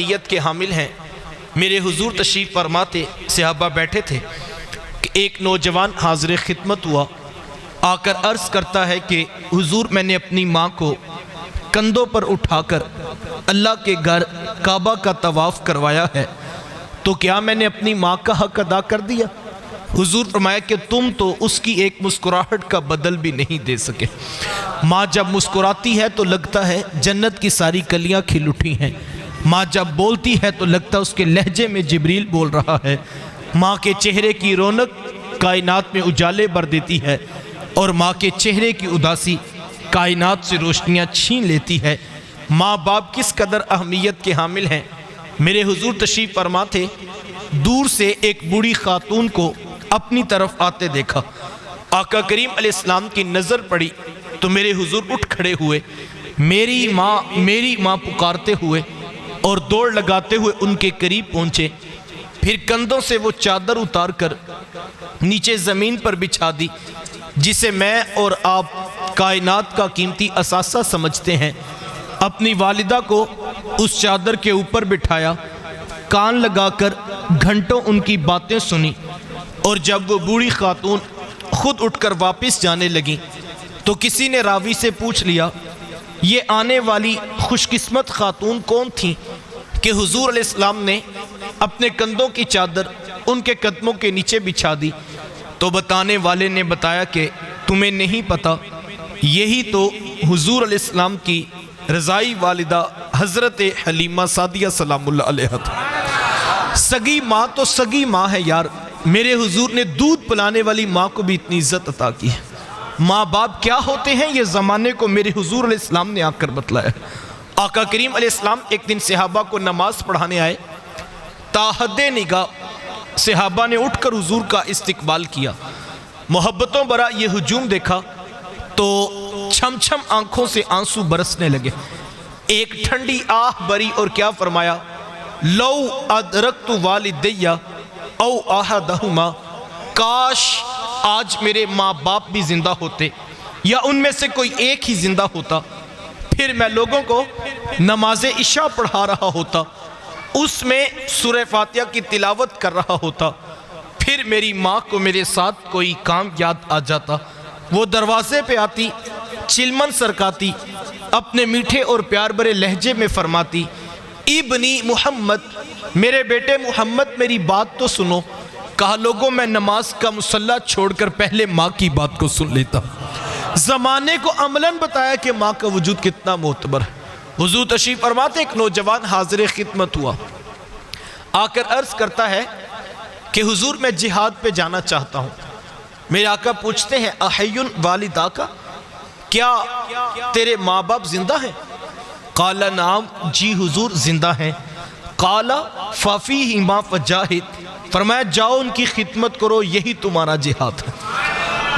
نیت کے حامل ہیں۔ میرے حضور تشریف فرما تھے، صحابہ بیٹھے تھے کہ ایک نوجوان حاضر خدمت ہوا، آ کر عرض کرتا ہے کہ حضور میں نے اپنی ماں کو کندھوں پر اٹھا کر اللہ کے گھر کعبہ کا طواف کروایا ہے، تو کیا میں نے اپنی ماں کا حق ادا کر دیا؟ حضور فرمایا کہ تم تو اس کی ایک مسکراہٹ کا بدل بھی نہیں دے سکے۔ ماں جب مسکراتی ہے تو لگتا ہے جنت کی ساری کلیاں کھل اٹھی ہیں، ماں جب بولتی ہے تو لگتا ہے اس کے لہجے میں جبریل بول رہا ہے، ماں کے چہرے کی رونق کائنات میں اجالے بھر دیتی ہے، اور ماں کے چہرے کی اداسی کائنات سے روشنیاں چھین لیتی ہے۔ ماں باپ کس قدر اہمیت کے حامل ہیں۔ میرے حضور تشریف فرما تھے، دور سے ایک بوڑھی خاتون کو اپنی طرف آتے دیکھا، آقا کریم علیہ السلام کی نظر پڑی تو میرے حضور اٹھ کھڑے ہوئے، میری ماں پکارتے ہوئے اور دوڑ لگاتے ہوئے ان کے قریب پہنچے، پھر کندھوں سے وہ چادر اتار کر نیچے زمین پر بچھا دی جسے میں اور آپ کائنات کا قیمتی اثاثہ سمجھتے ہیں۔ اپنی والدہ کو اس چادر کے اوپر بٹھایا، کان لگا کر گھنٹوں ان کی باتیں سنی، اور جب وہ بوڑھی خاتون خود اٹھ کر واپس جانے لگی تو کسی نے راوی سے پوچھ لیا یہ آنے والی خوش قسمت خاتون کون تھی کہ حضور علیہ السلام نے اپنے کندھوں کی چادر ان کے قدموں کے نیچے بچھا دی؟ تو بتانے والے نے بتایا کہ تمہیں نہیں پتا، یہی تو حضور علیہ السلام کی رضائی والدہ حضرت حلیمہ سعدیہ سلام اللہ علیہ تھا۔ سگی ماں تو سگی ماں ہے یار، میرے حضور نے دودھ پلانے والی ماں کو بھی اتنی عزت عطا کی ہے۔ ماں باپ کیا ہوتے ہیں یہ زمانے کو میرے حضور علیہ السلام نے آ کر بتلایا۔ آقا کریم علیہ السلام ایک دن صحابہ کو نماز پڑھانے آئے، تاحد نگاہ صحابہ نے اٹھ کر حضور کا استقبال کیا، محبتوں برا یہ ہجوم دیکھا تو چھم چھم آنکھوں سے آنسو برسنے لگے، ایک ٹھنڈی آہ بری اور کیا فرمایا، لو ادرکت والدیہ او احدہما، کاش آج میرے ماں باپ بھی زندہ ہوتے یا ان میں سے کوئی ایک ہی زندہ ہوتا، پھر میں لوگوں کو نماز عشاء پڑھا رہا ہوتا، اس میں سورہ فاتحہ کی تلاوت کر رہا ہوتا، پھر میری ماں کو میرے ساتھ کوئی کام یاد آ جاتا، وہ دروازے پہ آتی، چلمن سرکاتی، اپنے میٹھے اور پیار بھرے لہجے میں فرماتی، ابنی محمد، میرے بیٹے محمد میری بات تو سنو۔ کہا لوگوں میں نماز کا مصلی چھوڑ کر پہلے ماں کی بات کو سن لیتا۔ زمانے کو عملاً بتایا کہ ماں کا وجود کتنا معتبر ہے۔ حضور تشریف فرماتے ایک نوجوان حاضر خدمت ہوا، آ کر عرض کرتا ہے کہ حضور میں جہاد پہ جانا چاہتا ہوں۔ میرے آقا پوچھتے ہیں احیٌ والدہ کا، کیا تیرے ماں باپ زندہ ہیں؟ قال نعم، جی حضور زندہ ہیں۔ قال ففیہما فجاہد، فرمایا جاؤ ان کی خدمت کرو، یہی تمہارا جہاد ہے۔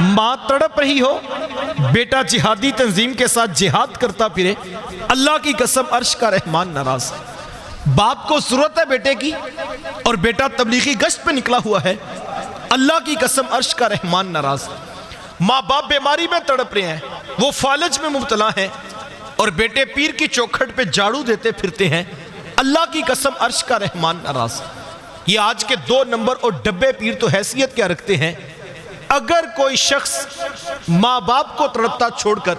ماں تڑپ رہی ہو، بیٹا جہادی تنظیم کے ساتھ جہاد کرتا پھرے، اللہ کی قسم عرش کا رحمان ناراض ہے۔ باپ کو ضرورت ہے بیٹے کی اور بیٹا تبلیغی گشت پہ نکلا ہوا ہے، اللہ کی قسم عرش کا رحمان ناراض ہے۔ ماں باپ بیماری میں تڑپ رہے ہیں، وہ فالج میں مبتلا ہیں، اور بیٹے پیر کی چوکھٹ پہ جھاڑو دیتے پھرتے ہیں، اللہ کی قسم عرش کا رحمان ناراض ہے۔ یہ آج کے 2 نمبر اور ڈبے پیر تو حیثیت کیا رکھتے ہیں؟ اگر کوئی شخص ماں باپ کو تڑپتا چھوڑ کر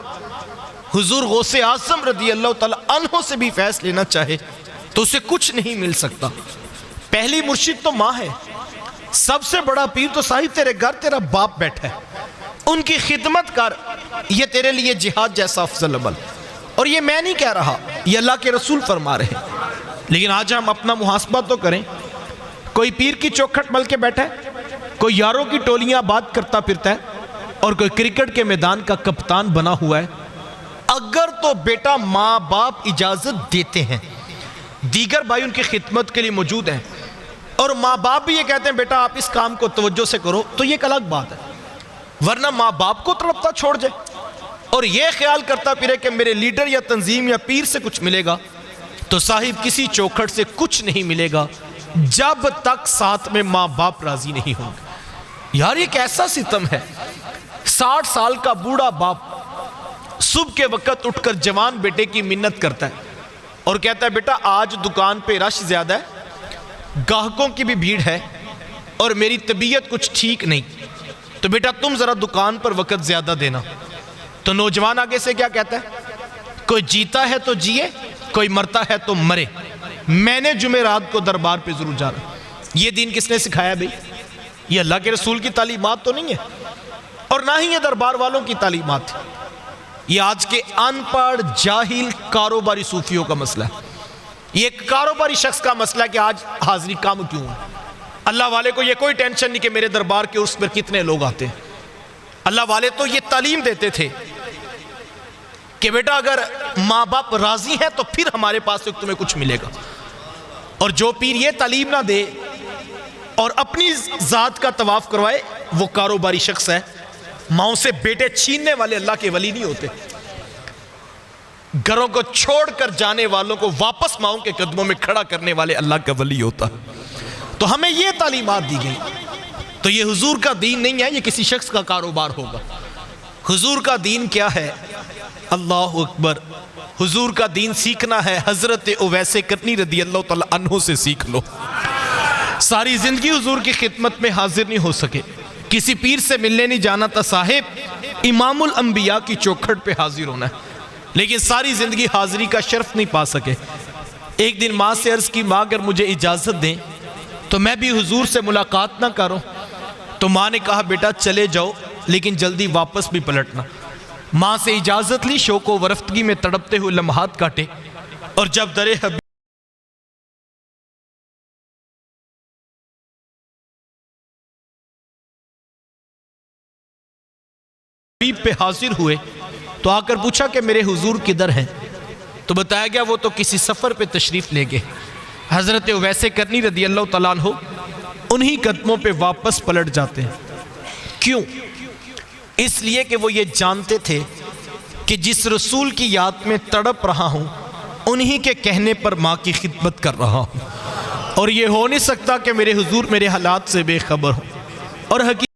حضور غوث اعظم رضی اللہ تعالی عنہ سے بھی فیض لینا چاہے تو اسے کچھ نہیں مل سکتا۔ پہلی مرشد تو ماں ہے، سب سے بڑا پیر تو صاحب تیرے گھر تیرا باپ بیٹھا ہے، ان کی خدمت کر، یہ تیرے لیے جہاد جیسا افضل عمل۔ اور یہ میں نہیں کہہ رہا، یہ اللہ کے رسول فرما رہے ہیں۔ لیکن آج ہم اپنا محاسبہ تو کریں، کوئی پیر کی چوکھٹ مل کے بیٹھا ہے، کوئی یاروں کی ٹولیاں بات کرتا پھرتا ہے، اور کوئی کرکٹ کے میدان کا کپتان بنا ہوا ہے۔ اگر تو بیٹا ماں باپ اجازت دیتے ہیں، دیگر بھائی ان کی خدمت کے لیے موجود ہیں، اور ماں باپ بھی یہ کہتے ہیں بیٹا آپ اس کام کو توجہ سے کرو، تو یہ ایک الگ بات ہے۔ ورنہ ماں باپ کو تڑپتا چھوڑ جائے اور یہ خیال کرتا پھرے کہ میرے لیڈر یا تنظیم یا پیر سے کچھ ملے گا، تو صاحب کسی چوکھٹ سے کچھ نہیں ملے گا جب تک ساتھ میں ماں باپ راضی نہیں ہوں گے۔ یار یہ کیسا ستم ہے، 60 سال کا بوڑھا باپ صبح کے وقت اٹھ کر جوان بیٹے کی منت کرتا ہے، اور کہتا ہے بیٹا آج دکان پہ رش زیادہ ہے، گاہکوں کی بھی بھیڑ ہے اور میری طبیعت کچھ ٹھیک نہیں، تو بیٹا تم ذرا دکان پر وقت زیادہ دینا۔ تو نوجوان آگے سے کیا کہتا ہے؟ کوئی جیتا ہے تو جیے، کوئی مرتا ہے تو مرے، میں نے جمعرات کو دربار پہ ضرور جانا۔ یہ دین کس نے سکھایا بھئی؟ یہ اللہ کے رسول کی تعلیمات تو نہیں ہے، اور نہ ہی یہ دربار والوں کی تعلیمات ہے۔ یہ آج کے ان پڑھ جاہل کاروباری صوفیوں کا مسئلہ ہے۔ یہ ایک کاروباری شخص کا مسئلہ ہے کہ آج حاضری کم کیوں ہے۔ اللہ والے کو یہ کوئی ٹینشن نہیں کہ میرے دربار کے عرس پر کتنے لوگ آتے ہیں۔ اللہ والے تو یہ تعلیم دیتے تھے کہ بیٹا اگر ماں باپ راضی ہیں تو پھر ہمارے پاس تمہیں کچھ ملے گا، اور جو پیر یہ تعلیم نہ دے اور اپنی ذات کا طواف کروائے وہ کاروباری شخص ہے۔ ماؤں سے بیٹے چھیننے والے اللہ کے ولی نہیں ہوتے، گھروں کو چھوڑ کر جانے والوں کو واپس ماؤں کے قدموں میں کھڑا کرنے والے اللہ کا ولی ہوتا۔ تو ہمیں یہ تعلیمات دی گئی۔ تو یہ حضور کا دین نہیں ہے، یہ کسی شخص کا کاروبار ہوگا۔ حضور کا دین کیا ہے؟ اللہ اکبر، حضور کا دین سیکھنا ہے حضرت اویس کرنی رضی اللہ تعالیٰ عنہ سے سیکھ لو۔ ساری زندگی حضور کی خدمت میں حاضر نہیں ہو سکے، کسی پیر سے ملنے نہیں جانا تھا، صاحب امام الانبیاء کی چوکھٹ پہ حاضر ہونا ہے، لیکن ساری زندگی حاضری کا شرف نہیں پا سکے۔ ایک دن ماں سے عرض کی، ماں اگر مجھے اجازت دیں تو میں بھی حضور سے ملاقات نہ کروں؟ تو ماں نے کہا بیٹا چلے جاؤ لیکن جلدی واپس بھی پلٹنا۔ ماں سے اجازت لی، شوق و ورفتگی میں تڑپتے ہوئے لمحات کاٹے، اور جب در حبیب پہ حاضر ہوئے تو آ کر پوچھا کہ میرے حضور کدھر ہیں؟ تو بتایا گیا وہ تو کسی سفر پہ تشریف لے گئے۔ حضرت اویس کرنی رضی اللہ تعالیٰ عنہ انہی قدموں پہ واپس پلٹ جاتے ہیں۔ کیوں؟ اس لیے کہ وہ یہ جانتے تھے کہ جس رسول کی یاد میں تڑپ رہا ہوں انہی کے کہنے پر ماں کی خدمت کر رہا ہوں، اور یہ ہو نہیں سکتا کہ میرے حضور میرے حالات سے بے خبر ہوں۔ اور حقیقت